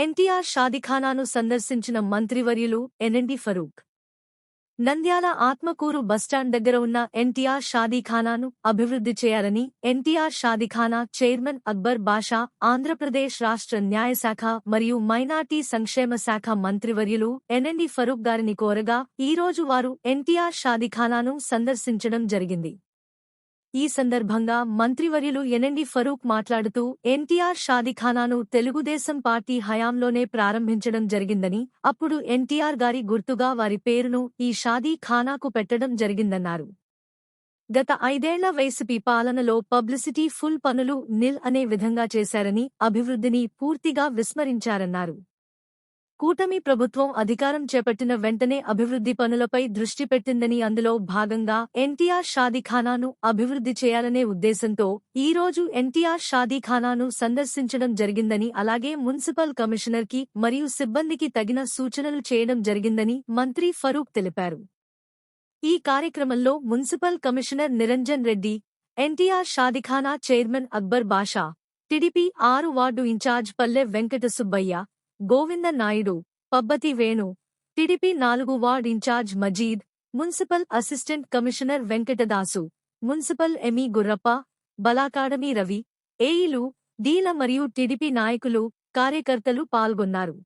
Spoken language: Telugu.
ఎన్టీఆర్ షాదీఖానాను సందర్శించిన మంత్రివర్యులు ఎన్ఎండి ఫరూక్. నంద్యాల ఆత్మకూరు బస్టాండ్ దగ్గర ఉన్న ఎన్టీఆర్ షాదీఖానాను అభివృద్ధి చేయాలని ఎన్టీఆర్ షాదీఖానా చైర్మన్ అక్బర్ బాషా, ఆంధ్రప్రదేశ్ రాష్ట్ర న్యాయశాఖ మరియు మైనార్టీ సంక్షేమ శాఖ మంత్రివర్యులు ఎన్ఎండి ఫరూక్ గారిని కోరగా ఈరోజు వారు ఎన్టీఆర్ షాదీఖానాను సందర్శించడం జరిగింది. ఈ సందర్భంగా మంత్రివర్యులు ఎన్ఎండి ఫరూక్ మాట్లాడుతూ ఎన్టీఆర్ షాదీఖానాను తెలుగుదేశం పార్టీ హయాంలోనే ప్రారంభించడం జరిగిందని, అప్పుడు ఎన్టీఆర్ గారి గుర్తుగా వారి పేరును ఈ షాదీఖానాకు పెట్టడం జరిగిందన్నారు. గత 5 ఏళ్ల వైసీపీ పాలనలో పబ్లిసిటీ ఫుల్ పనులు నిల్ అనే విధంగా చేశారని, అభివృద్ధిని పూర్తిగా విస్మరించారన్నారు. కూటమి ప్రభుత్వం అధికారం చేపట్టిన వెంటనే అభివృద్ధి పనులపై దృష్టి పెట్టిందని, అందులో భాగంగా ఎన్టీఆర్ షాదీఖానాను అభివృద్ధి చేయాలనే ఉద్దేశంతో ఈరోజు ఎన్టీఆర్ షాదీఖానాను సందర్శించడం జరిగిందని, అలాగే మున్సిపల్ కమిషనర్కి మరియు సిబ్బందికి తగిన సూచనలు చేయడం జరిగిందని మంత్రి ఫరూక్ తెలిపారు. ఈ కార్యక్రమంలో municipal commissioner Niranjan Reddy, NTR Shadikhana chairman Akbar Basha, TDP 6 ward incharge Palle Venkata Subbaiah, Govinda Naidu, Pabbathi Venu, TDP 4 ward incharge Majeed, municipal assistant commissioner Venkatadasu, municipal ME Gurrappa, బలాకాడమి రవి, ఏఈలు, డీల మరియు టీడీపీ నాయకులు, కార్యకర్తలు పాల్గొన్నారు.